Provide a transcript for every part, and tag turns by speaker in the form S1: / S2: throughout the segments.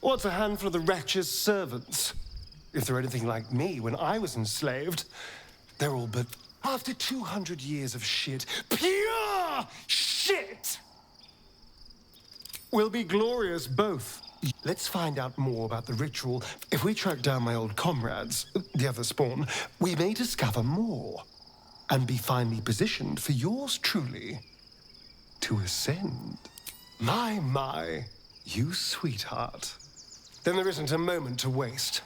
S1: What's a handful of the wretch's servants? If they're anything like me when I was enslaved, they're all but after 200 years of shit. Pure shit! We'll be glorious both. Let's find out more about the ritual. If we track down my old comrades, the other spawn, we may discover more. And be finely positioned for yours truly to ascend. My, you sweetheart. Then there isn't a moment to waste.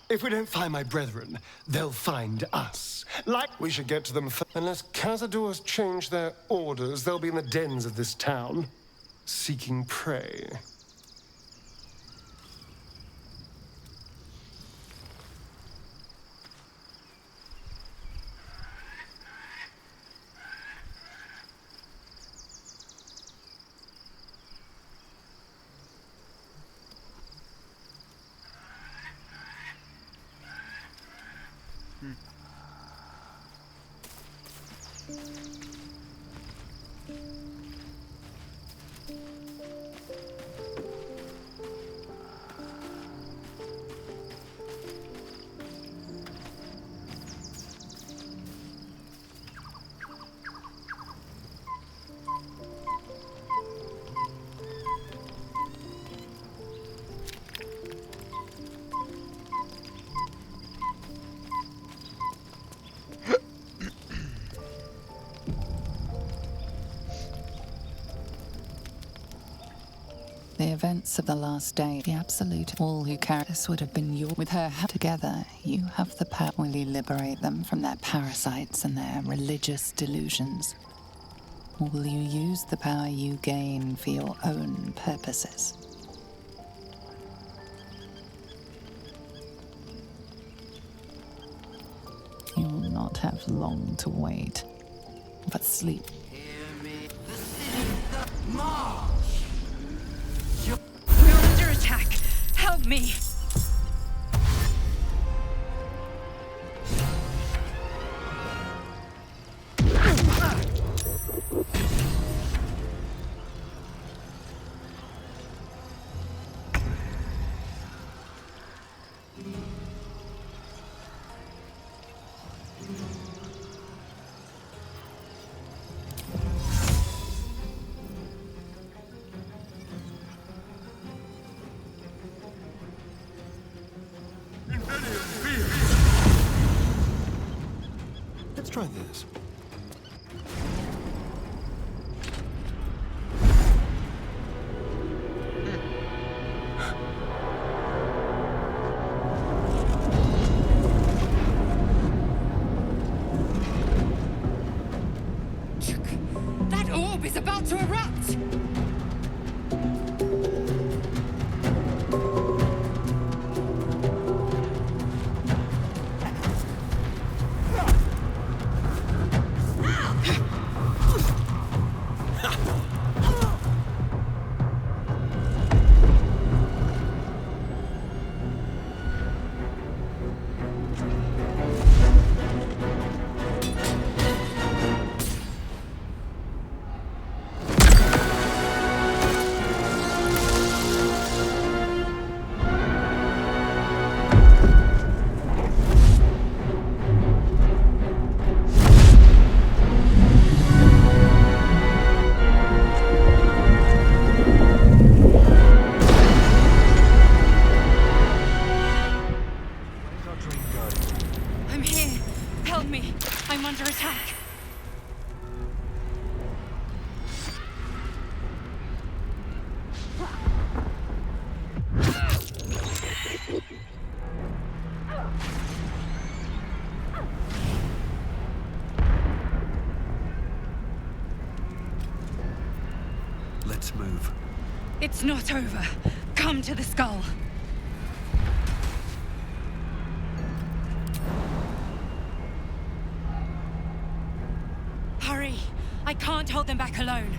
S1: If we don't find my brethren, they'll find us. Like we should get to them first. Unless Cazadors change their orders, they'll be in the dens of this town, seeking prey.
S2: The events of the last day, the absolute, all who carry this would have been you. With her together, you have the power to really liberate them from their parasites and their religious delusions. Or will you use the power you gain for your own purposes? You will not have long to wait, but sleep.
S3: Hear me. The city, march!
S4: We're under attack! Help me!
S1: Let's try this.
S4: That orb is about to erupt! I'm here! Help me! I'm under attack!
S3: Let's move.
S4: It's not over. Come to the skull. Hurry! I can't hold them back alone.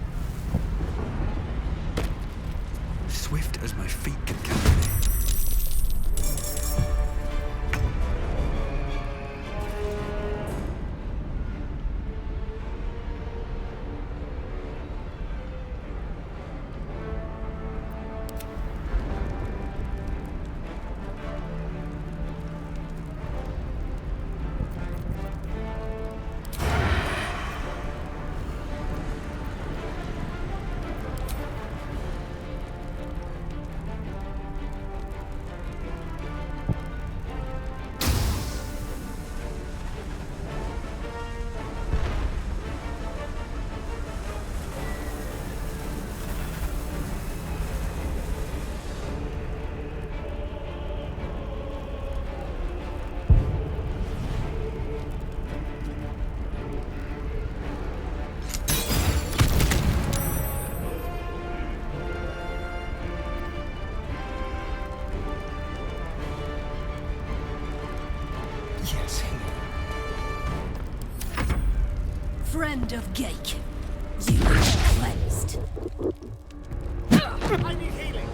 S3: Swift as my feet can carry me.
S5: friend of Gake. You are cleansed.
S6: I need healing.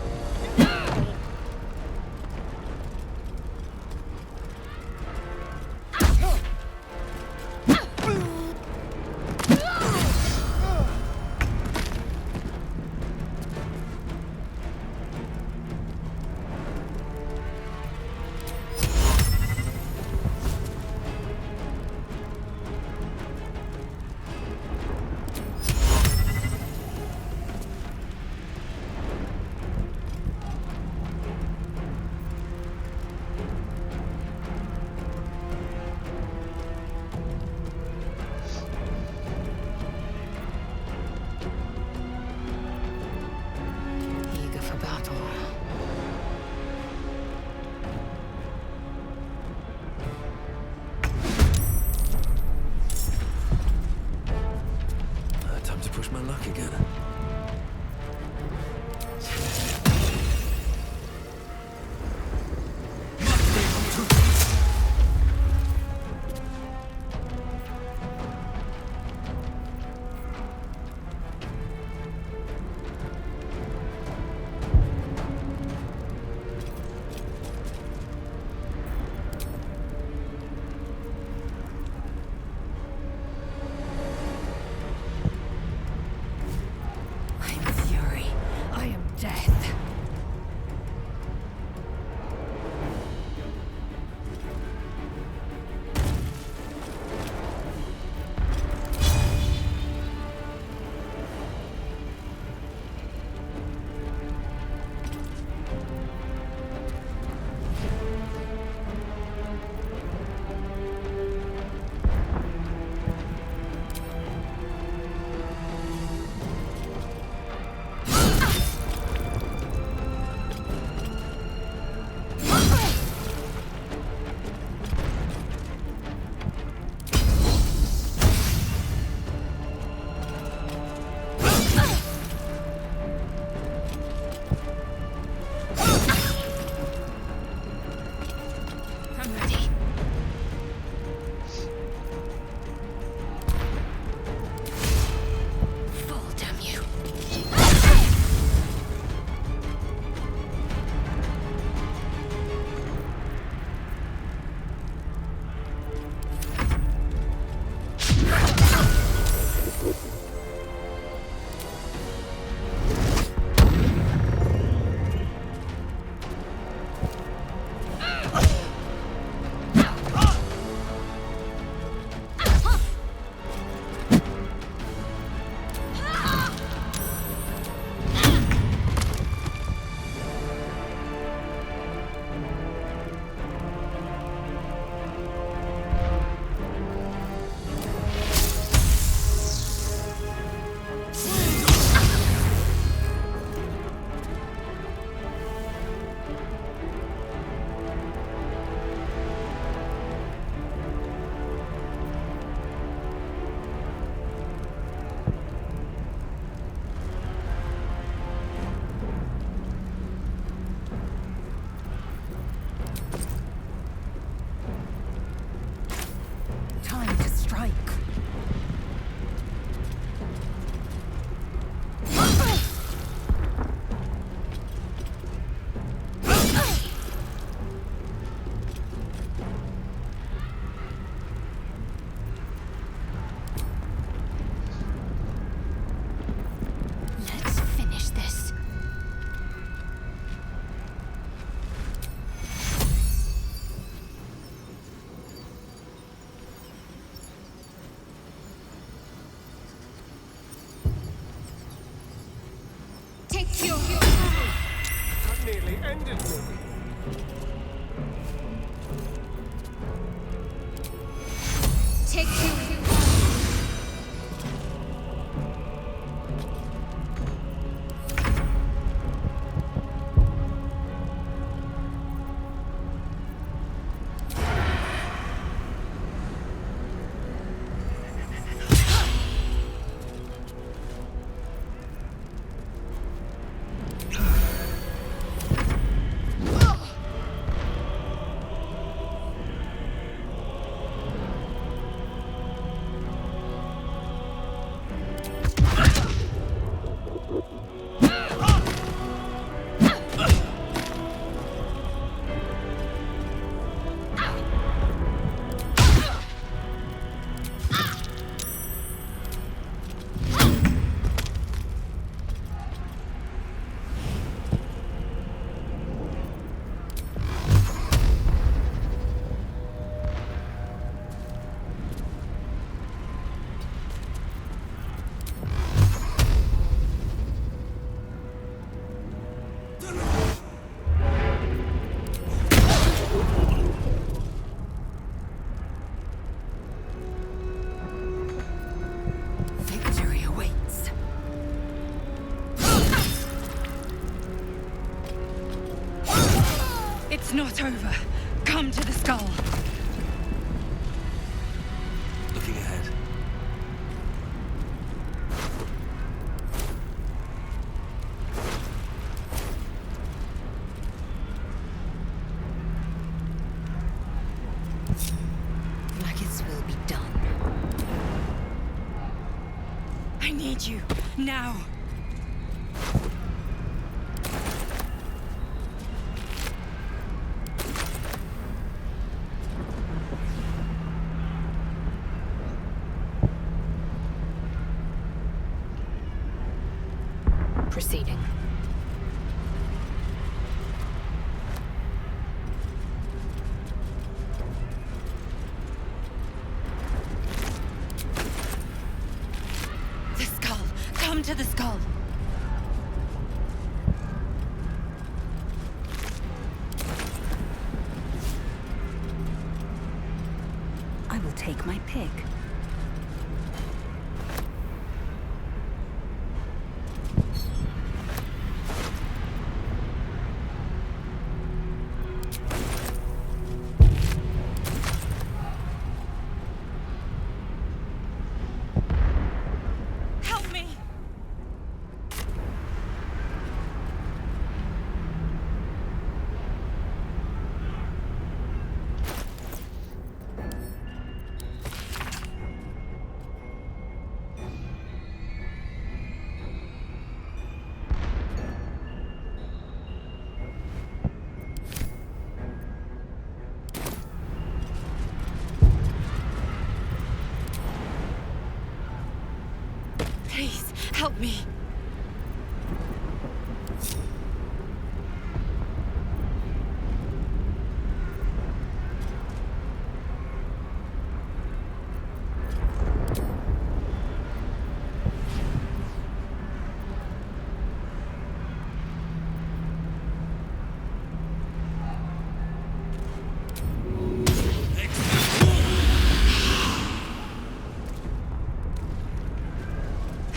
S2: Eager for battle.
S3: Time to push my luck again.
S5: I'm fury. I am death. I'm ready. Fall, damn you. Time to strike. Let's finish this. Take your
S1: That nearly ended me.
S5: take your
S4: not over. Come to the skull.
S3: Looking ahead.
S5: Blackest will be done.
S4: I need you, now.
S5: Proceeding.
S4: The skull. Come to the skull.
S5: I will take my pick.
S4: Help me! Please, help me.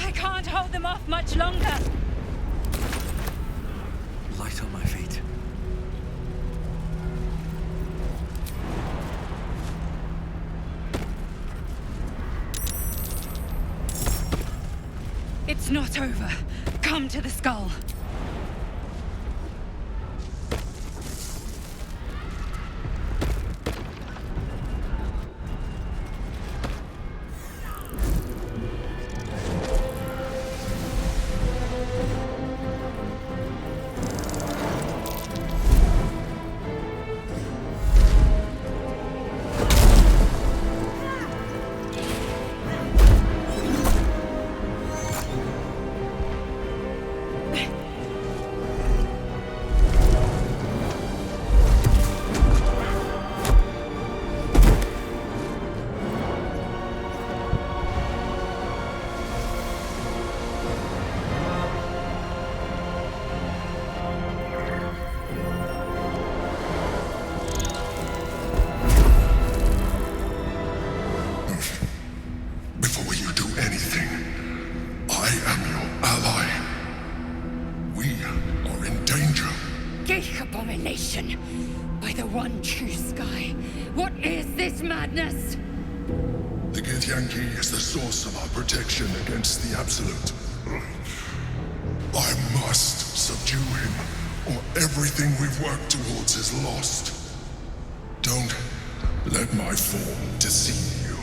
S4: I can't hold them off much longer.
S3: Light on my feet.
S4: It's not over. Come to the skull.
S6: Before you do anything, I am your ally. We are in danger.
S4: Geek abomination! By the one true sky, what is this madness?
S6: The Githyanki is the source of our protection against the Absolute. I must subdue him, or everything we've worked towards is lost. Don't let my form deceive you.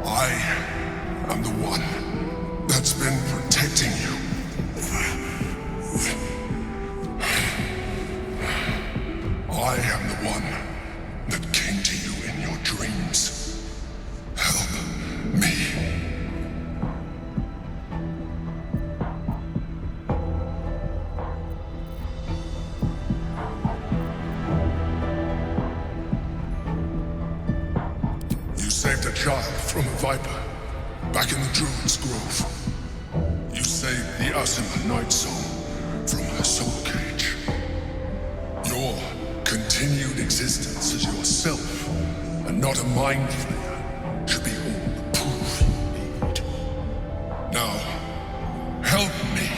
S6: I am the one that's been protecting you. I am the one that came to you in your dreams. Help me. You saved a child from a viper back in the Druid's Grove. You saved the Asima Night Song from her soul cage. Your continued existence as yourself, and not a mind flayer, should be all the proof you need. Now, help me.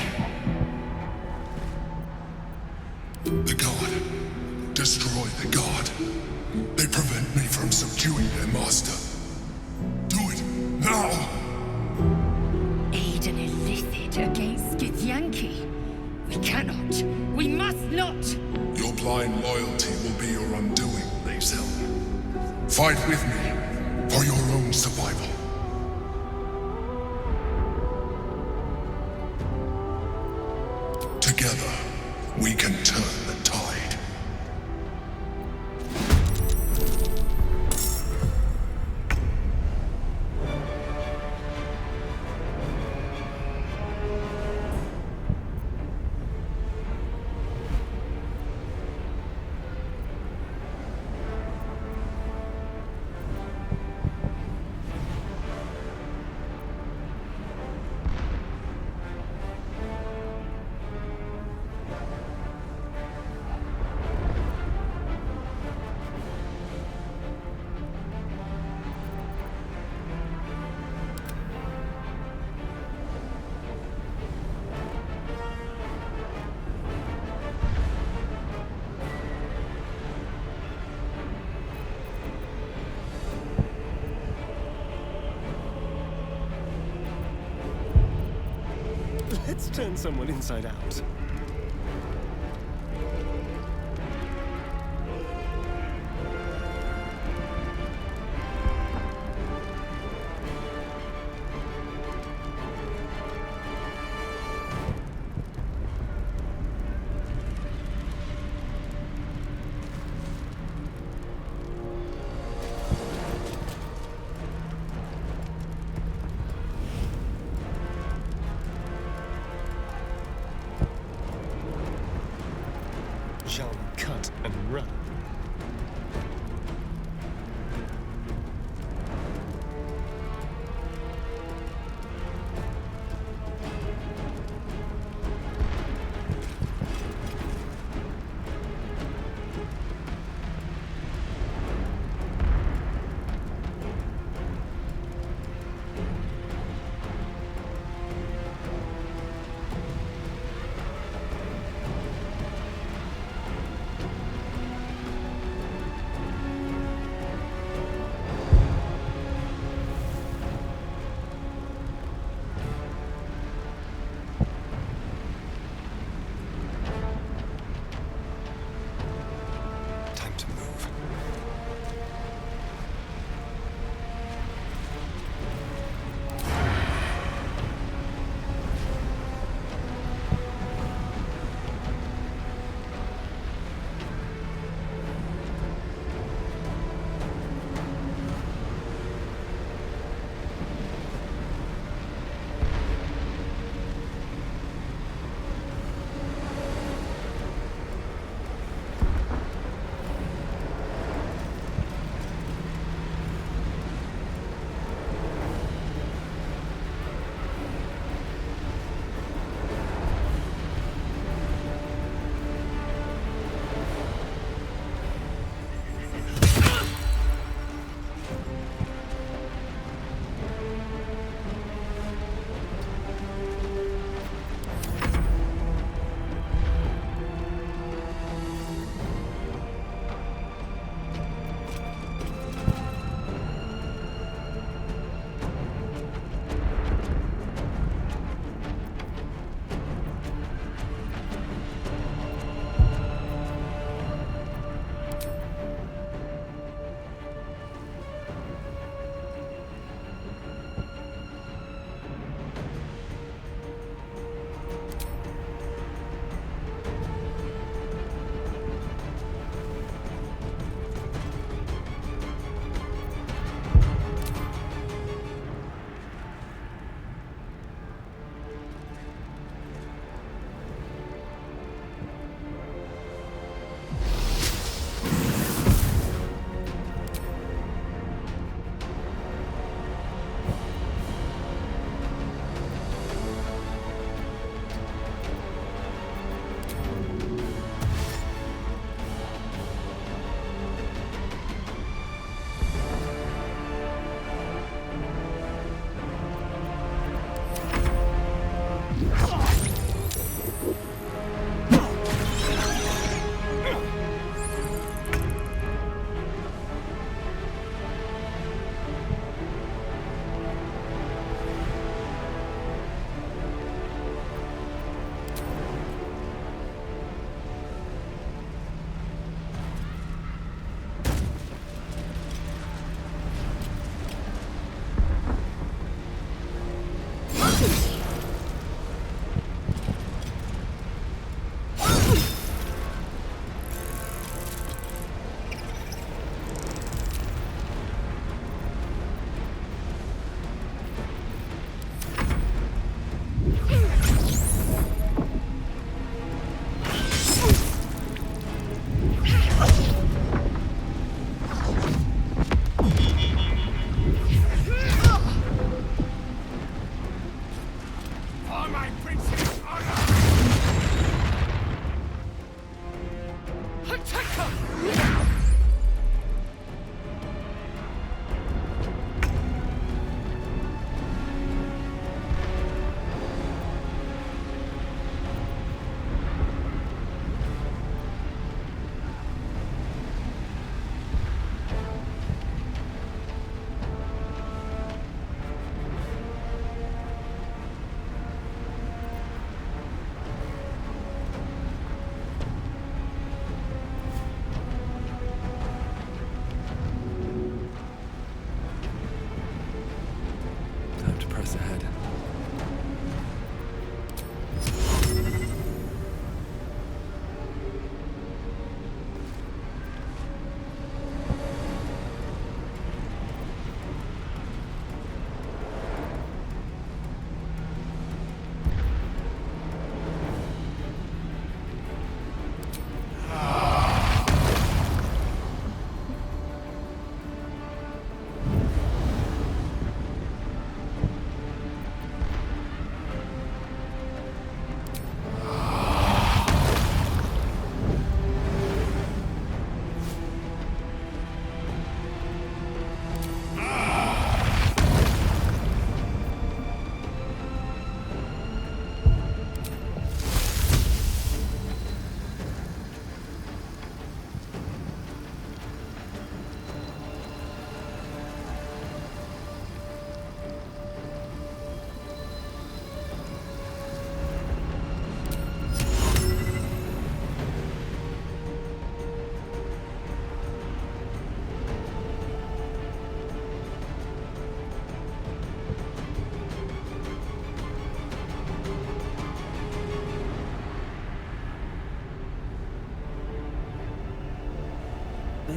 S4: fight against Githyanki. We cannot. We must not.
S6: Your blind loyalty will be your undoing, Lae'zel. Fight with me for your own survival. Together, we can turn the tide.
S1: Let's turn someone inside out. Shall we cut and run?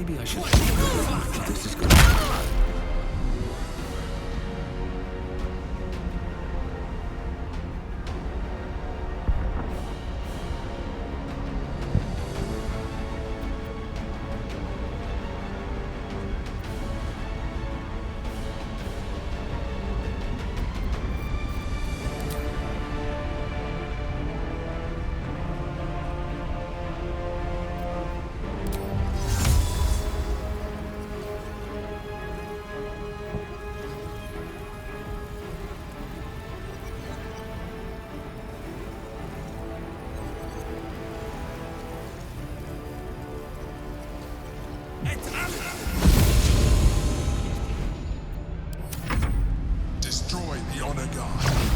S3: Maybe I should... Fuck! This is good.
S6: Destroy the Honor Guard.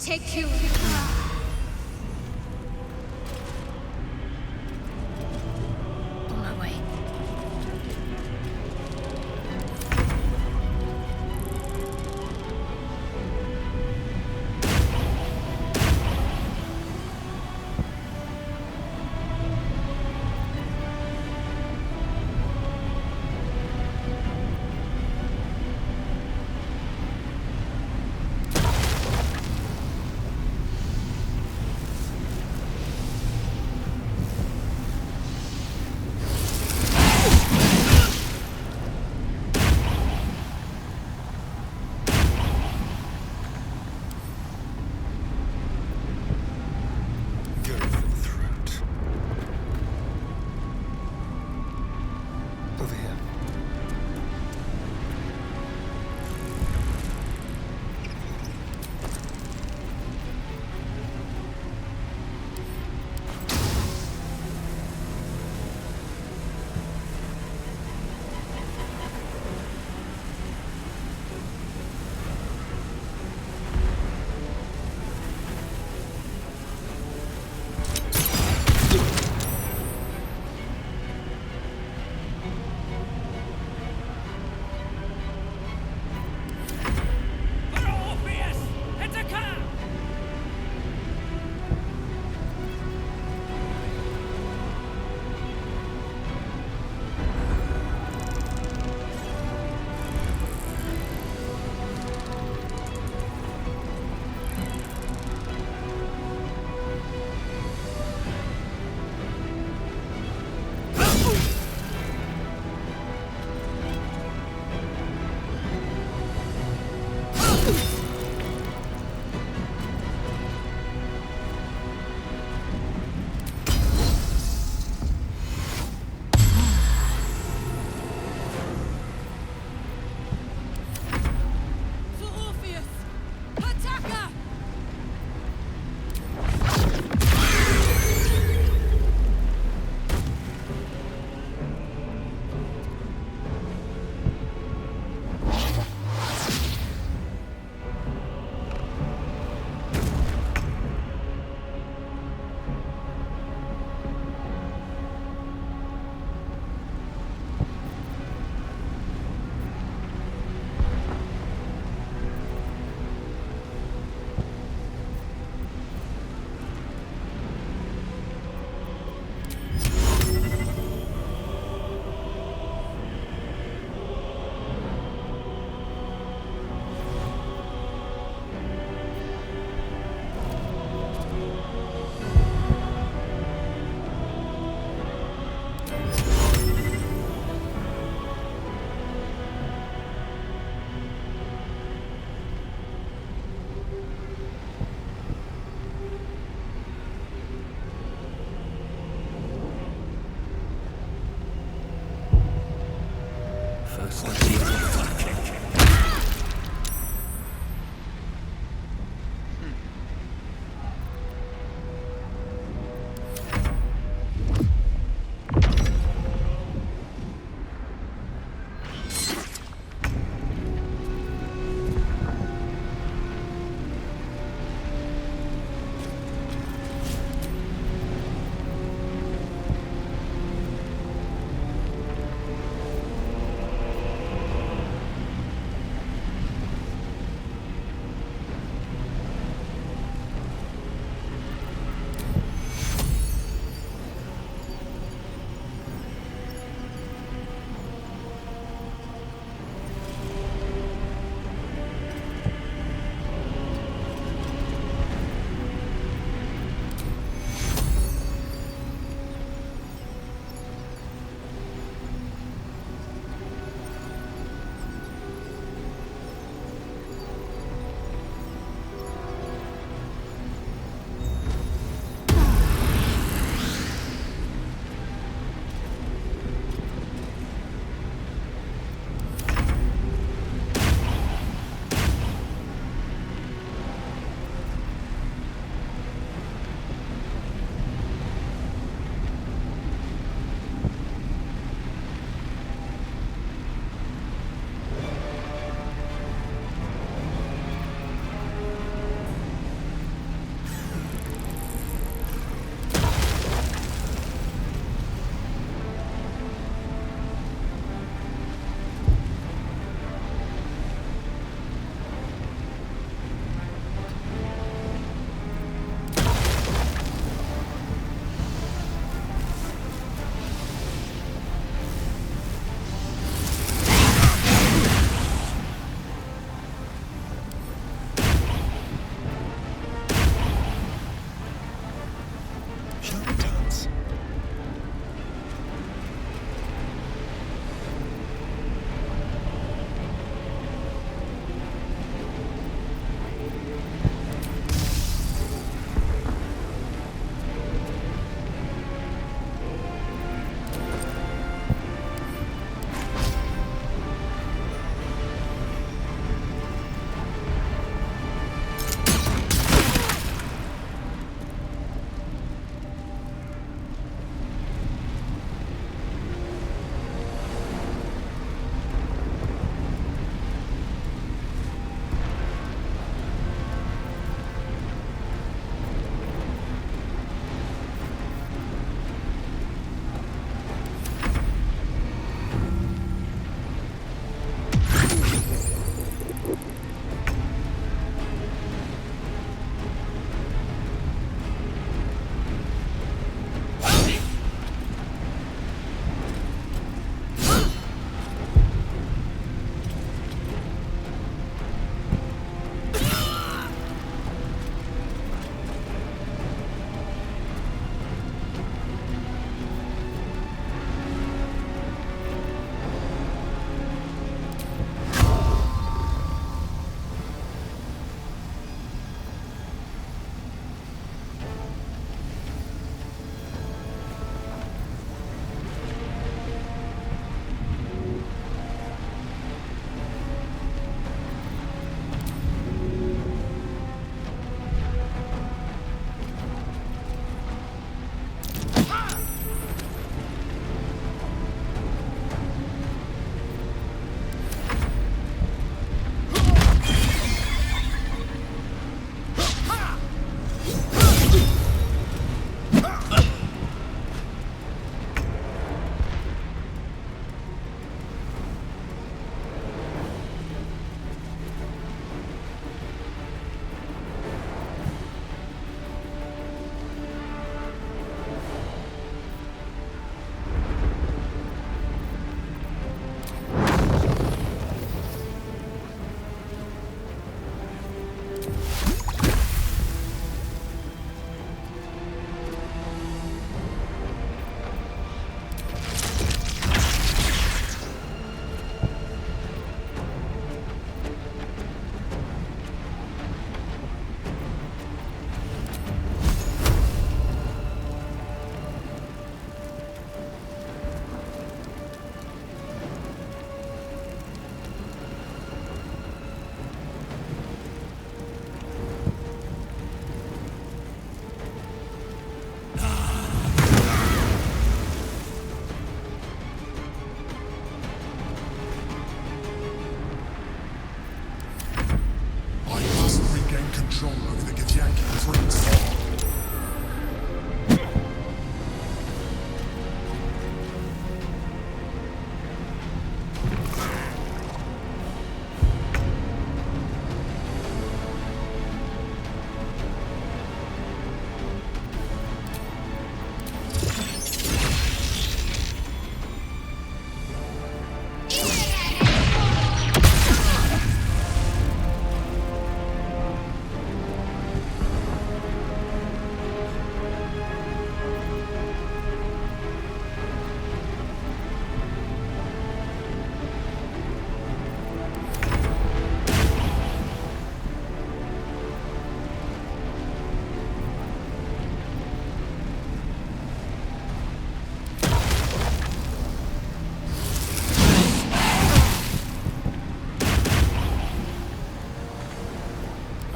S4: Take you. On my way.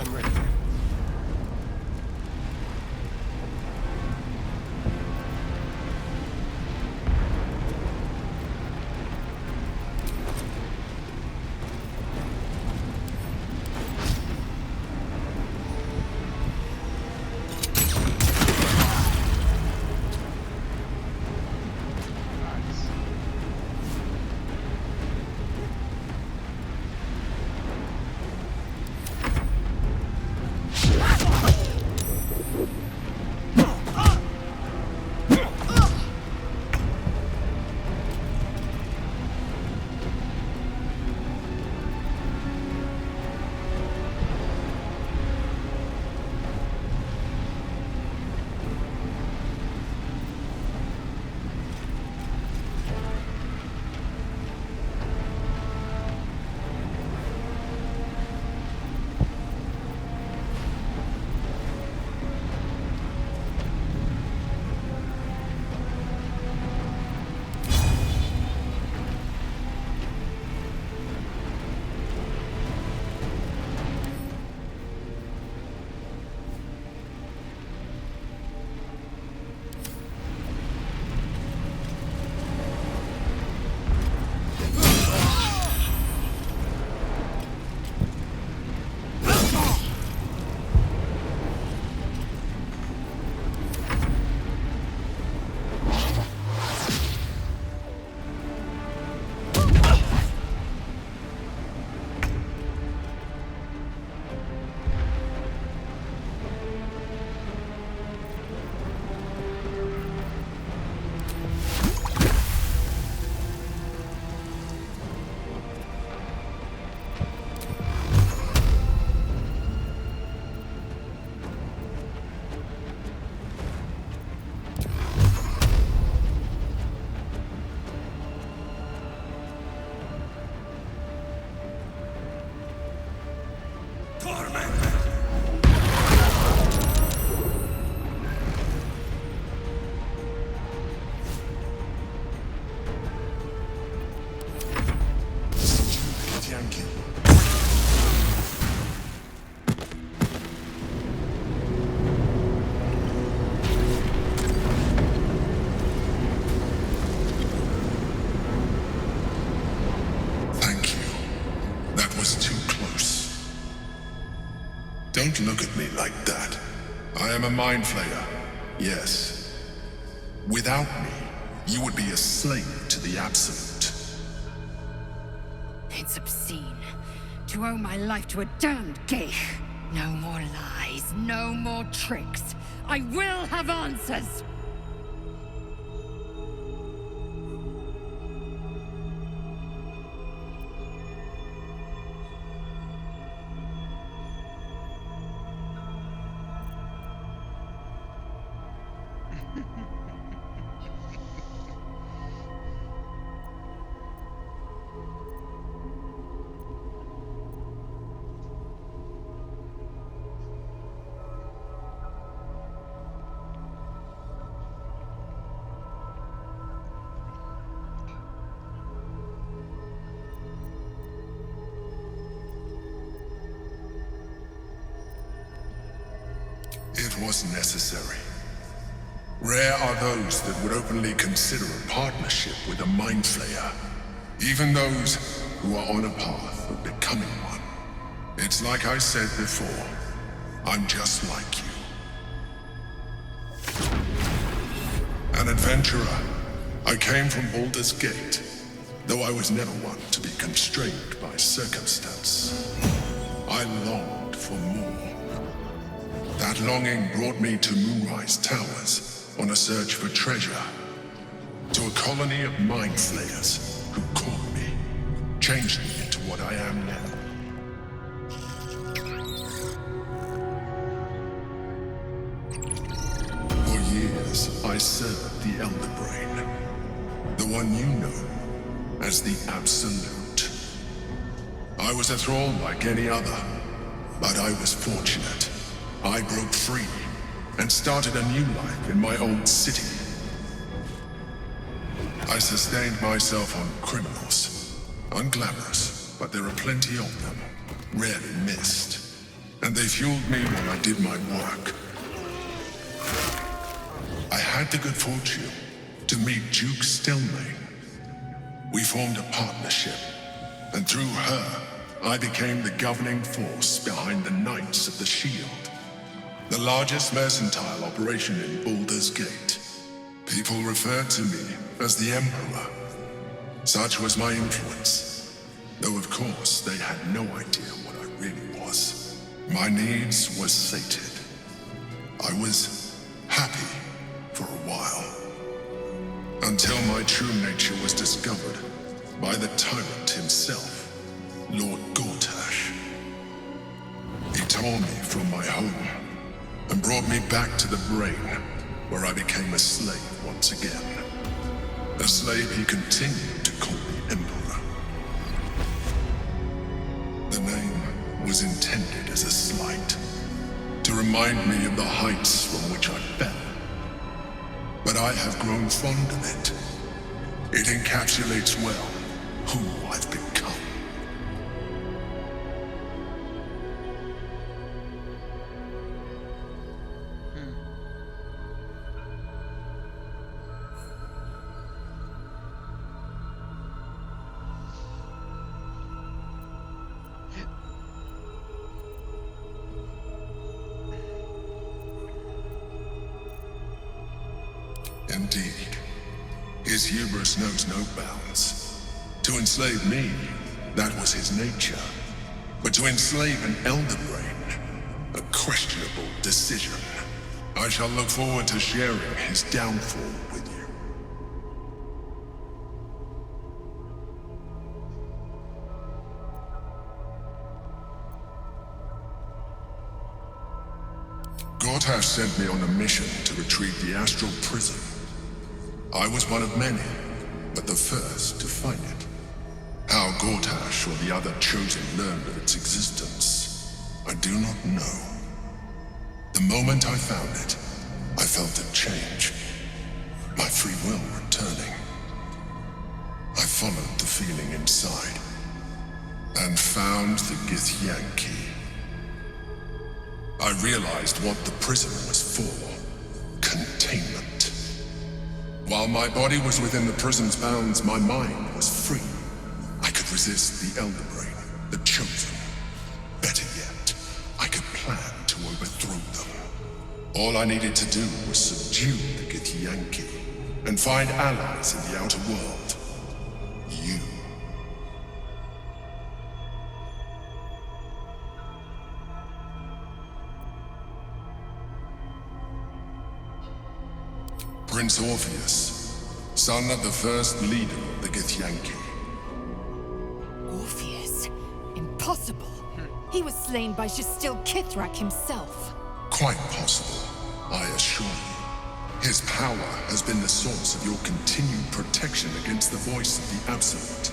S1: I'm ready.
S6: Don't look at me like that. I am a mind flayer, yes. Without me, you would be a slave to the Absolute.
S4: It's obscene to owe my life to a damned geich. No more lies, no more tricks. I will have answers!
S6: It was necessary. Rare are those that would openly consider a partnership with a mind flayer, even those who are on a path of becoming one. It's like I said before, I'm just like you. An adventurer, I came from Baldur's Gate, though I was never one to be constrained by circumstance. I longed for more. That longing brought me to Moonrise Towers on a search for treasure, to a colony of mind flayers who caught me, changed me into what I am now. For years, I served the Elder Brain, the one you know as the Absolute. I was a thrall like any other, but I was fortunate. I broke free and started a new life in my old city. I sustained myself on criminals. Unglamorous, but there are plenty of them, rarely missed. and they fueled me while I did my work. I had the good fortune to meet Duke Stelmane. We formed a partnership, and through her, I became the governing force behind the Knights of the Shield, the largest mercantile operation in Baldur's Gate. People referred to me as the Emperor. Such was my influence, though of course they had no idea what I really was. My needs were sated. I was happy for a while, until my true nature was discovered by the tyrant himself, Lord Gortash. He tore me from my home and brought me back to the brain, where I became a slave once again. A slave he continued to call the Emperor. The name was intended as a slight, to remind me of the heights from which I fell. But I have grown fond of it. It encapsulates well who I've become. Indeed, his hubris knows no bounds. To enslave me, that was his nature. But to enslave an Elder Brain, a questionable decision. I shall look forward to sharing his downfall with you. Gortash sent me on a mission to retrieve the Astral Prison. I was one of many, but the first to find it. How Gortash or the other Chosen learned of its existence, I do not know. The moment I found it, I felt a change. My free will returning. I followed the feeling inside, and found the Githyan key. I realized what the prison was for. Containment. While my body was within the prison's bounds, my mind was free. I could resist the Elder Brain, the Chosen. Better yet, I could plan to overthrow them. All I needed to do was subdue the Githyanki and find allies in the outer world. You. Prince Orpheus, son of the first leader of the Githyanki.
S4: Orpheus? Impossible. He was slain by Justil Kithrak himself.
S6: Quite possible, I assure you. His power has been the source of your continued protection against the voice of the Absolute.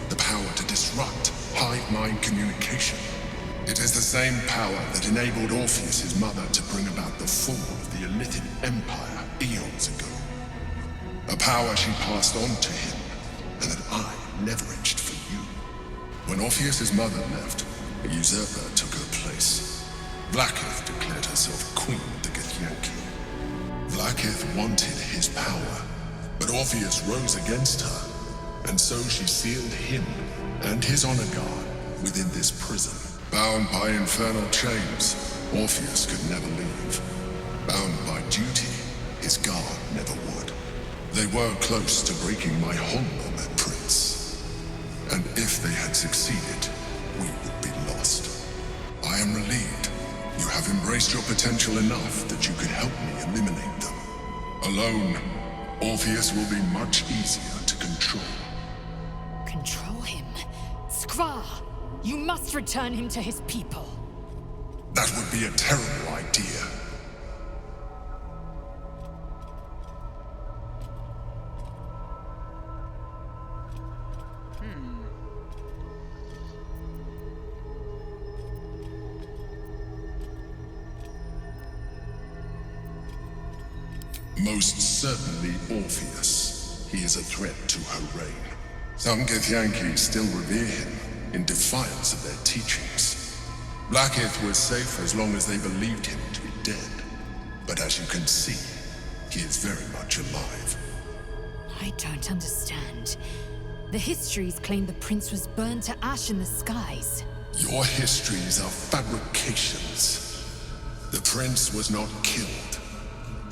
S6: The power to disrupt hive mind communication. It is the same power that enabled Orpheus's mother to bring about the fall of the Elitid Empire eons ago. A power she passed on to him, and that I leveraged for you. When Orpheus's mother left, a usurper took her place. Vlaakith declared herself queen of the Githyanki. Vlaakith wanted his power, but Orpheus rose against her, and so she sealed him and his honor guard within this prison. Bound by infernal chains, Orpheus could never leave. Bound by duty, his guard never would. They were close to breaking my hold on that prince. And if they had succeeded, we would be lost. I am relieved you have embraced your potential enough that you could help me eliminate them. Alone, Orpheus will be much easier to control.
S4: Control him? Skra! You must return him to his people.
S6: That would be a terrible idea. Most certainly Orpheus. He is a threat to her reign. Some Githyanki still revere him in defiance of their teachings. Blackith was safe as long as they believed him to be dead. But as you can see, he is very much alive.
S4: I don't understand. The histories claim the prince was burned to ash in the skies.
S6: Your histories are fabrications. The prince was not killed.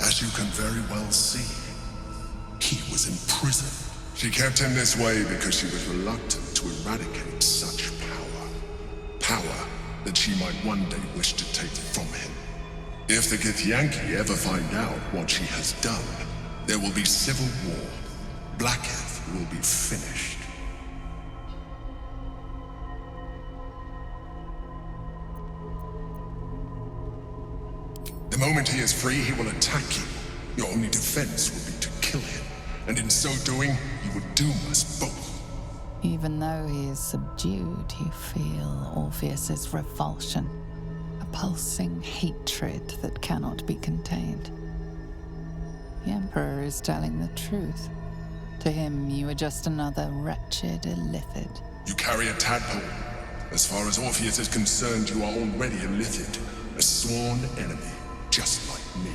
S6: As you can very well see, he was in prison. She kept him this way because she was reluctant to eradicate such power. Power that she might one day wish to take from him. If the Githyanki ever find out what she has done, there will be civil war. Blackith will be finished. The moment he is free, he will attack you. Your only defense will be to kill him. And in so doing, he would doom us both.
S2: Even though he is subdued, you feel Orpheus's revulsion. A pulsing hatred that cannot be contained. The Emperor is telling the truth. To him, you are just another wretched illithid.
S6: You carry a tadpole. As far as Orpheus is concerned, you are already a illithid. A sworn enemy, just like me.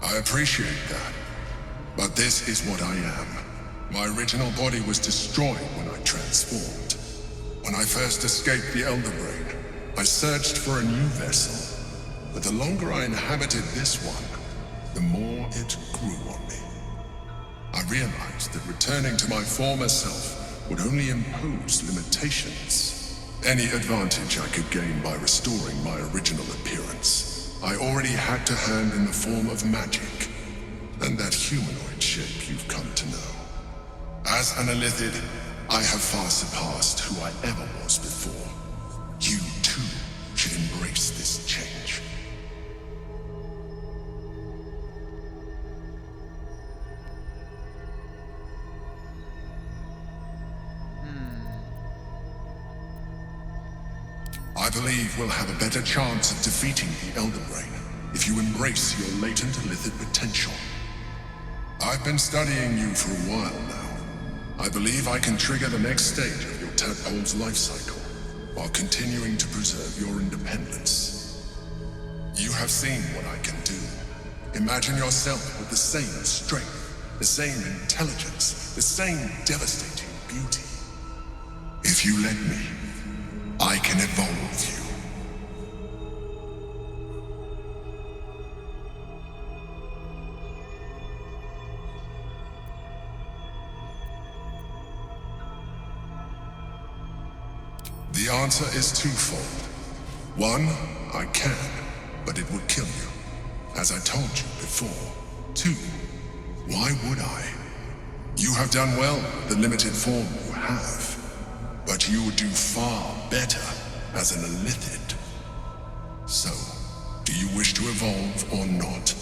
S6: I appreciate that. But this is what I am. My original body was destroyed when I transformed. When I first escaped the Elder Brain, I searched for a new vessel. But the longer I inhabited this one, the more it grew on me. I realized that returning to my former self would only impose limitations. Any advantage I could gain by restoring my original appearance, I already had to hand in the form of magic, and that humanoid shape you've come to know. As an illithid, I have far surpassed who I ever was before. You, too, should embrace this change. I believe we'll have a better chance of defeating the Elder Brain if you embrace your latent illithid potential. I've been studying you for a while now. I believe I can trigger the next stage of your tadpole's life cycle while continuing to preserve your independence. You have seen what I can do. Imagine yourself with the same strength, the same intelligence, the same devastating beauty. If you let me, I can evolve you. The answer is twofold. One, I can, but it would kill you, as I told you before. Two, why would I? You have done well with the limited form you have. But you would do far better as an illithid. So, do you wish to evolve or not?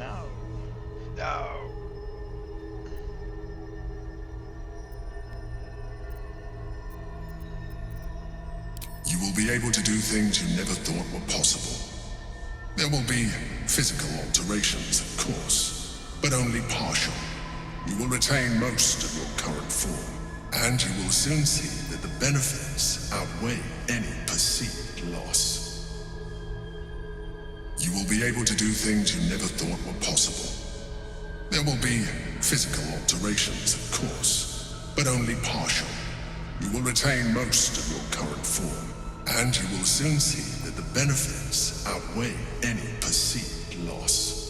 S7: No. No.
S6: You will be able to do things you never thought were possible. There will be physical alterations, of course, but only partial. You will retain most of your current form. And you will soon see that the benefits outweigh any perceived loss. You will be able to do things you never thought were possible. There will be physical alterations, of course, but only partial. You will retain most of your current form. And you will soon see that the benefits outweigh any perceived loss.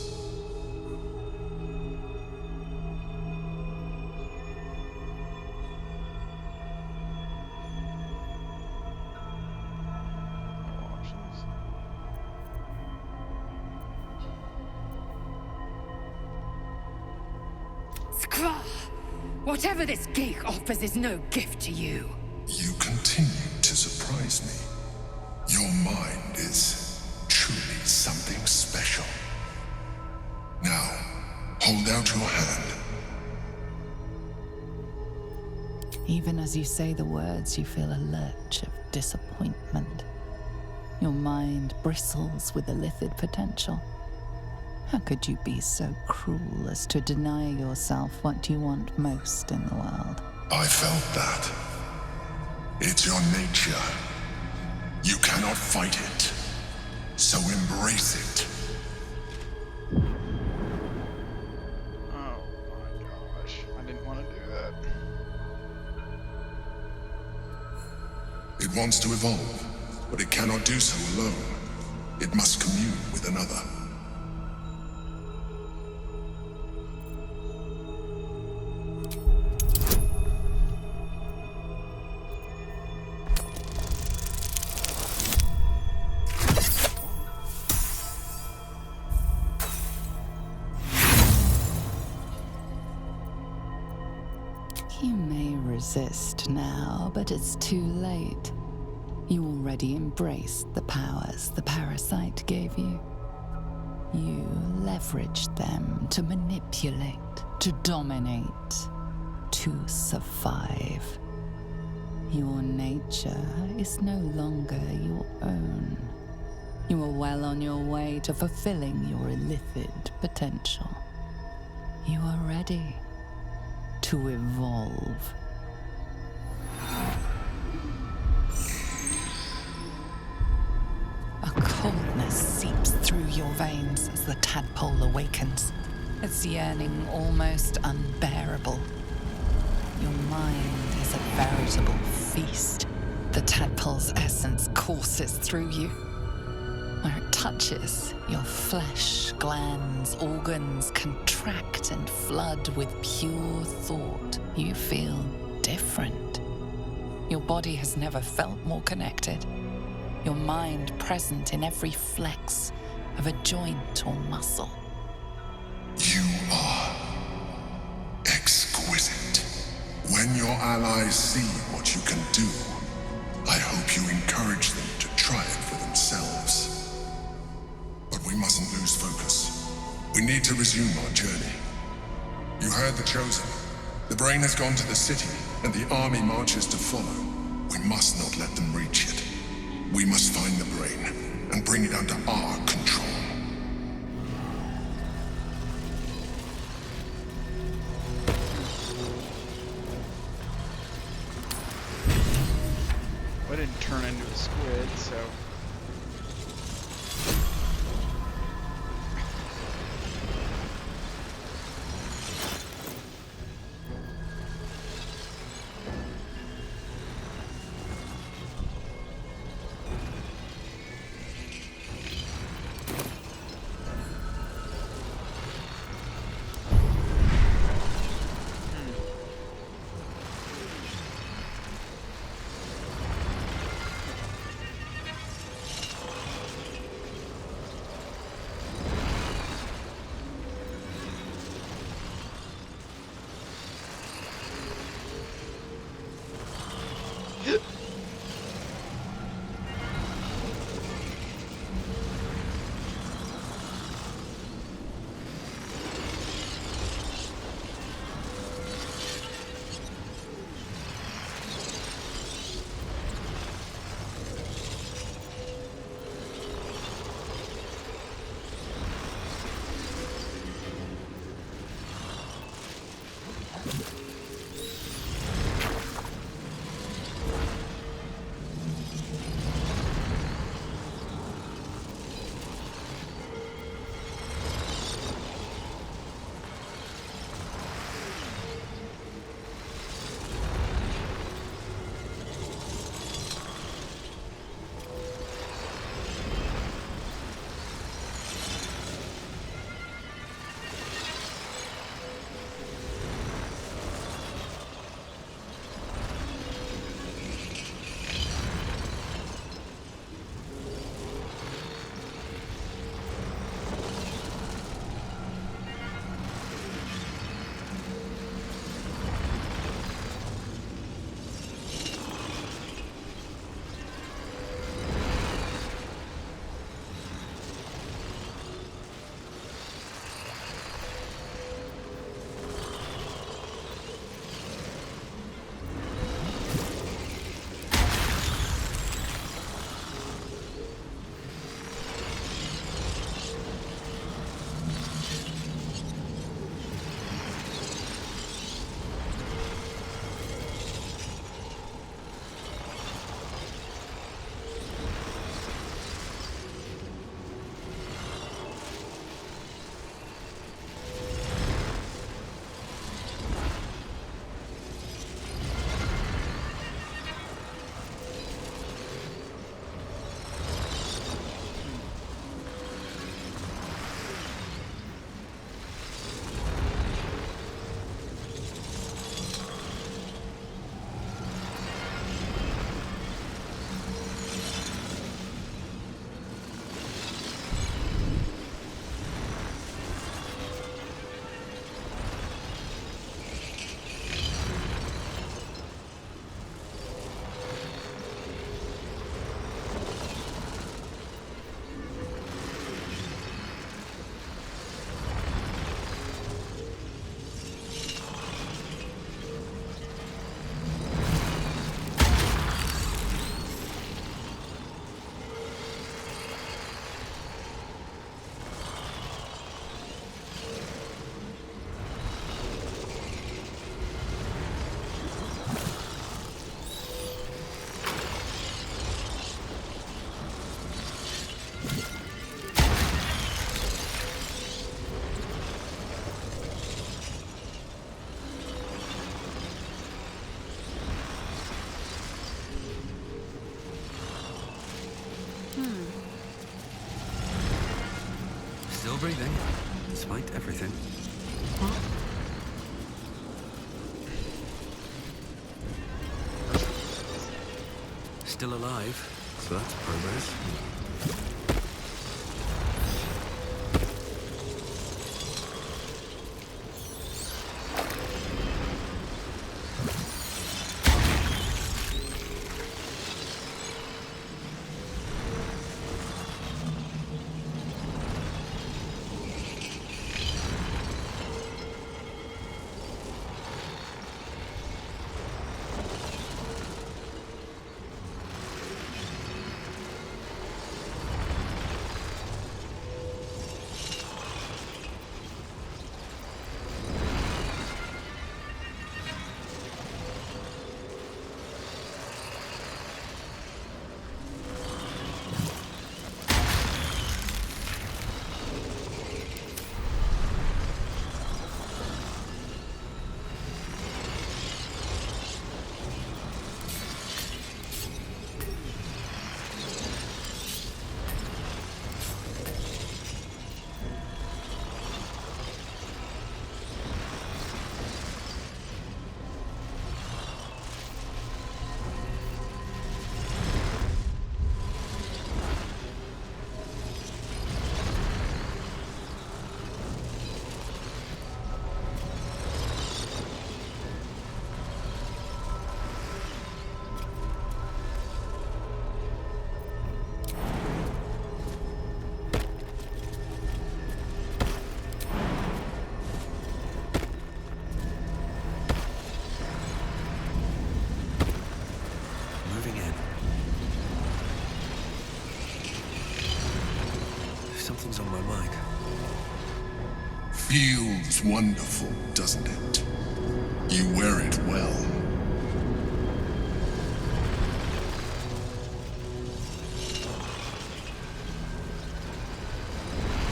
S4: Whatever this gig offers is no gift to you.
S6: You continue to surprise me. Your mind is truly something special. Now, hold out your hand.
S2: Even as you say the words, you feel a lurch of disappointment. Your mind bristles with illithid potential. How could you be so cruel as to deny yourself what you want most in the world?
S6: I felt that. It's your nature. You cannot fight it. So embrace it.
S7: Oh my gosh. I didn't want to do that.
S6: It wants to evolve, but it cannot do so alone. It must commune with another.
S2: You may resist now, but it's too late. You already embraced the powers the parasite gave you. You leveraged them to manipulate, to dominate, to survive. Your nature is no longer your own. You are well on your way to fulfilling your illithid potential. You are ready to evolve. A coldness seeps through your veins as the tadpole awakens, its yearning almost unbearable. Your mind is a veritable feast. The tadpole's essence courses through you. Where it touches, your flesh, glands, organs contract and flood with pure thought. You feel different. Your body has never felt more connected. Your mind present in every flex of a joint or muscle.
S6: You are exquisite. When your allies see what you can do, I hope you encourage them to try it for themselves. But we mustn't lose focus. We need to resume our journey. You heard the Chosen. The brain has gone to the city, and the army marches to follow. We must not let them reach it. We must find the brain and bring it under our control.
S7: I didn't turn into a squid, so...
S3: Still breathing, despite everything. Still alive, so that's progress. Something's on my mind.
S6: Feels wonderful, doesn't it? You wear it well.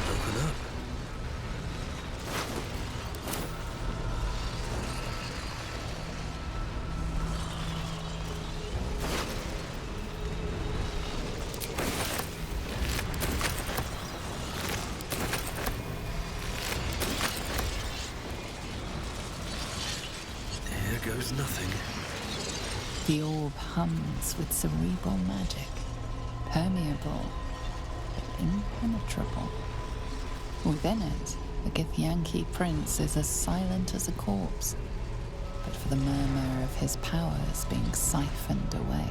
S3: Open up. Goes nothing.
S2: The orb hums with cerebral magic, permeable, but impenetrable. Within it, the Githyanki prince is as silent as a corpse, but for the murmur of his powers being siphoned away.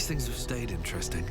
S3: These things have stayed interesting.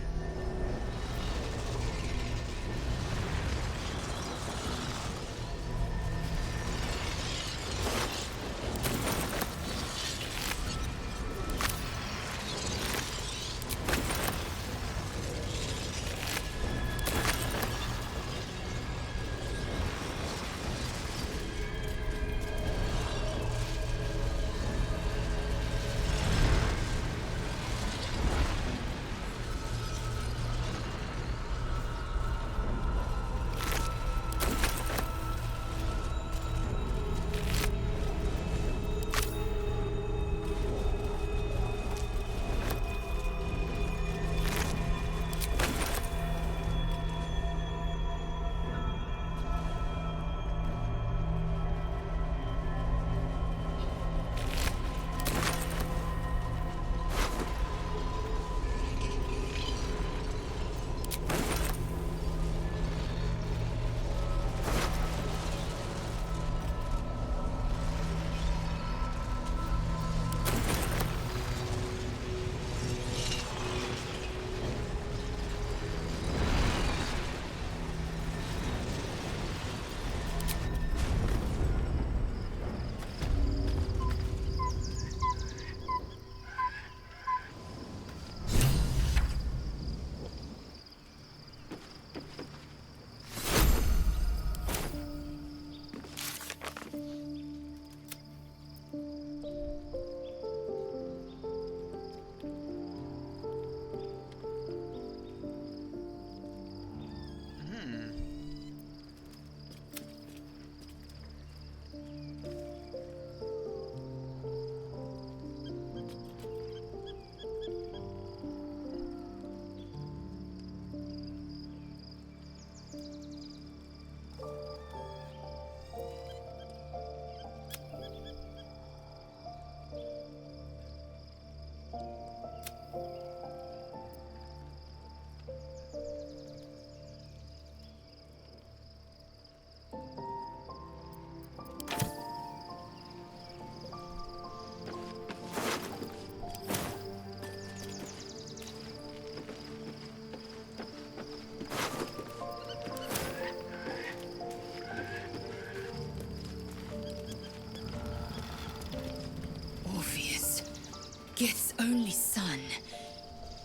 S4: Gith's only son.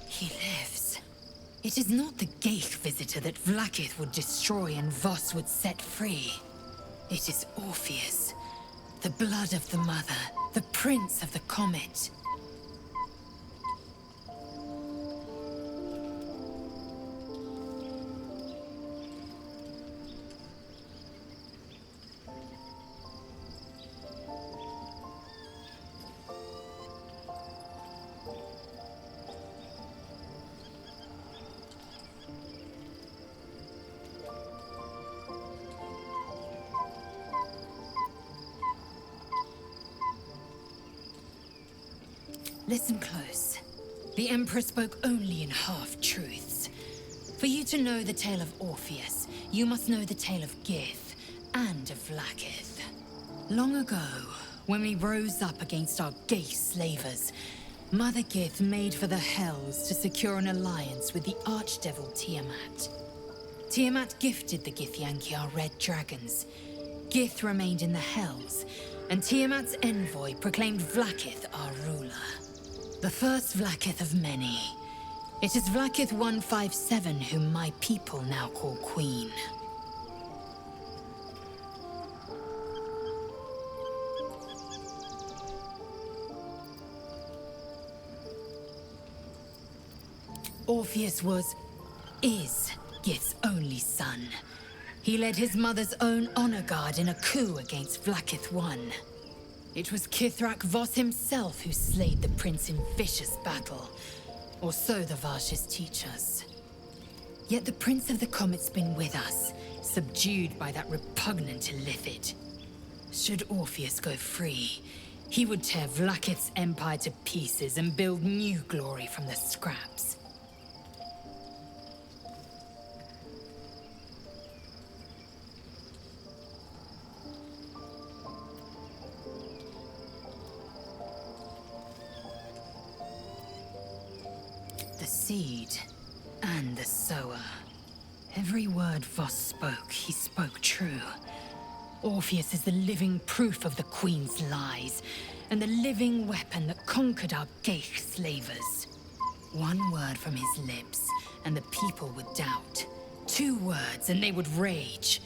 S4: He lives. It is not the Geich visitor that Vlaakith would destroy and Voss would set free. It is Orpheus, the blood of the mother, the prince of the comet. Listen close. The Emperor spoke only in half-truths. For you to know the tale of Orpheus, you must know the tale of Gith and of Vlaakith. Long ago, when we rose up against our Geich slavers, Mother Gith made for the Hells to secure an alliance with the Archdevil Tiamat. Tiamat gifted the Githyanki our red dragons. Gith remained in the Hells, and Tiamat's envoy proclaimed Vlaakith our ruler. The first Vlaakith of many. It is Vlaakith 157 whom my people now call Queen. Orpheus is Gith's only son. He led his mother's own honor guard in a coup against Vlaakith I. It was Kithrak Voss himself who slayed the prince in vicious battle, or so the Varshas teach us. Yet the Prince of the Comet's been with us, subdued by that repugnant Illithid. Should Orpheus go free, he would tear Vlaakith's empire to pieces and build new glory from the scraps. The seed and the sower. Every word Voss spoke, he spoke true. Orpheus is the living proof of the Queen's lies, and the living weapon that conquered our Geich slavers. One word from his lips, and the people would doubt. 2 words, and they would rage.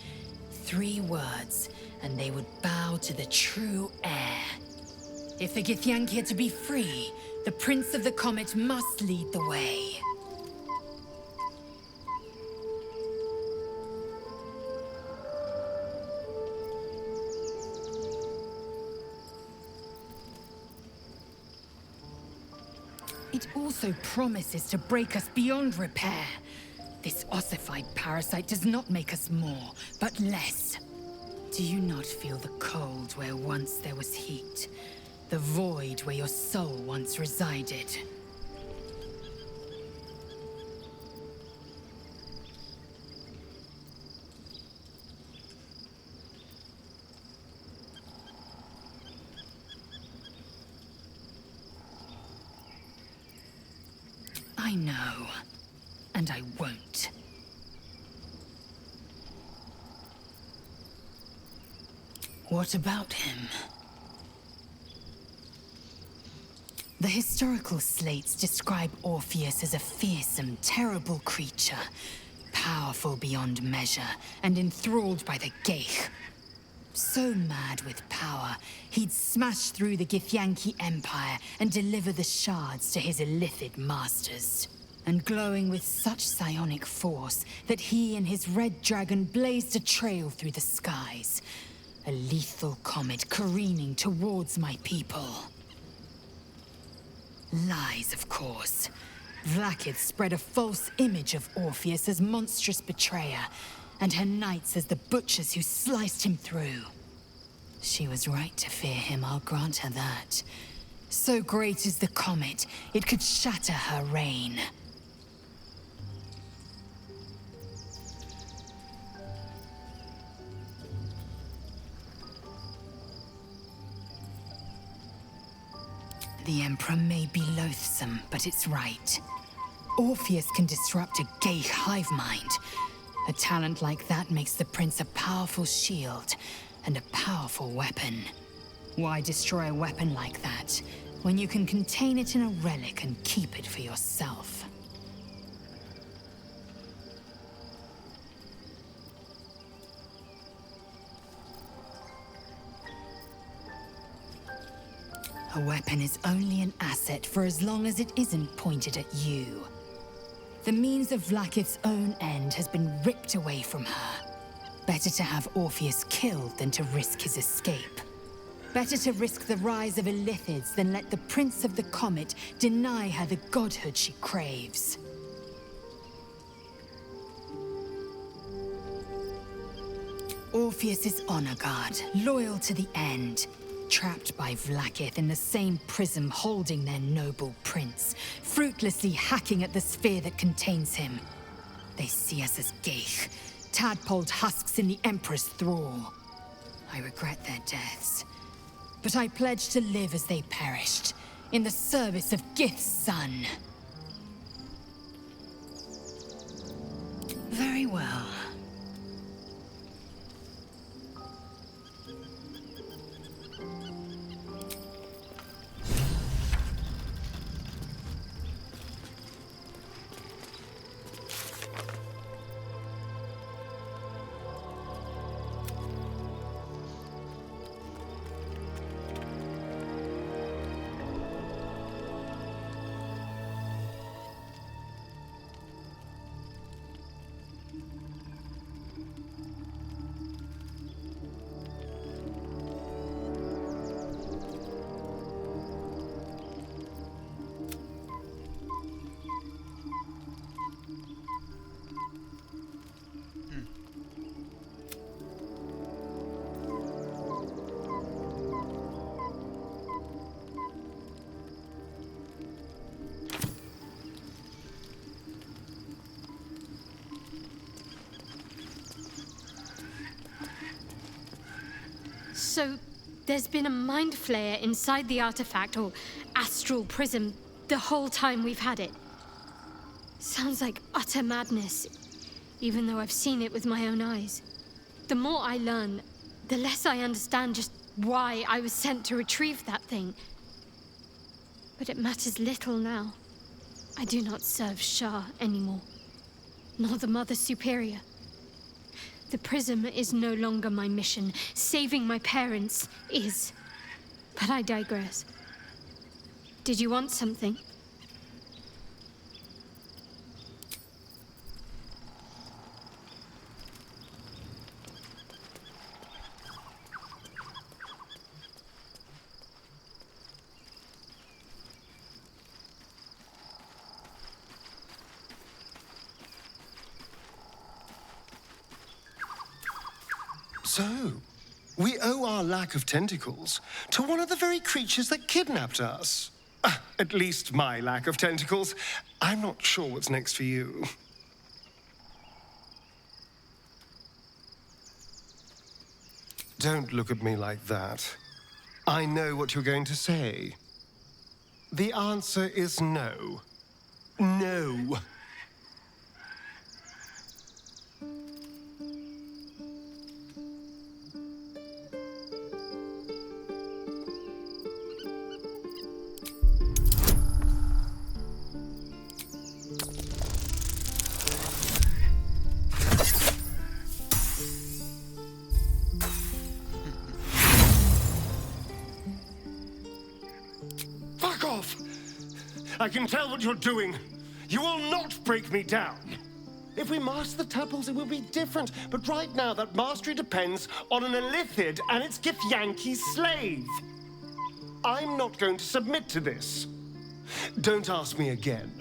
S4: 3 words, and they would bow to the true heir. If the Githyanki are to be free, the Prince of the Comet must lead the way. It also promises to break us beyond repair. This ossified parasite does not make us more, but less. Do you not feel the cold where once there was heat? The void where your soul once resided? I know, and I won't. What about him? The historical slates describe Orpheus as a fearsome, terrible creature, powerful beyond measure, and enthralled by the Geich. So mad with power, he'd smash through the Githyanki Empire and deliver the shards to his illithid masters. And glowing with such psionic force that he and his red dragon blazed a trail through the skies. A lethal comet careening towards my people. Lies, of course. Vlaakith spread a false image of Orpheus as monstrous betrayer, and her knights as the butchers who sliced him through. She was right to fear him, I'll grant her that. So great is the comet, it could shatter her reign. The Emperor may be loathsome, but it's right. Orpheus can disrupt a Geich hive mind. A talent like that makes the Prince a powerful shield and a powerful weapon. Why destroy a weapon like that, when you can contain it in a relic and keep it for yourself? A weapon is only an asset for as long as it isn't pointed at you. The means of Vlaakith's own end has been ripped away from her. Better to have Orpheus killed than to risk his escape. Better to risk the rise of illithids than let the Prince of the Comet deny her the godhood she craves. Orpheus is honor guard, loyal to the end. Trapped by Vlaakith in the same prism holding their noble prince, fruitlessly hacking at the sphere that contains him. They see us as Geich, tadpoled husks in the Emperor's thrall. I regret their deaths, but I pledge to live as they perished, in the service of Gith's son. Very well.
S8: So, there's been a mind flayer inside the artifact, or astral prism, the whole time we've had it. Sounds like utter madness, even though I've seen it with my own eyes. The more I learn, the less I understand just why I was sent to retrieve that thing. But it matters little now. I do not serve Shah anymore, nor the Mother Superior. The prism is no longer my mission. Saving my parents is. But I digress. Did you want something?
S1: So, we owe our lack of tentacles to one of the very creatures that kidnapped us. At least my lack of tentacles. I'm not sure what's next for you. Don't look at me like that. I know what you're going to say. The answer is no. No. Fuck off! I can tell what you're doing. You will not break me down. If we master the tadpoles, it will be different. But right now, that mastery depends on an Elithid and its Githyanki slave. I'm not going to submit to this. Don't ask me again.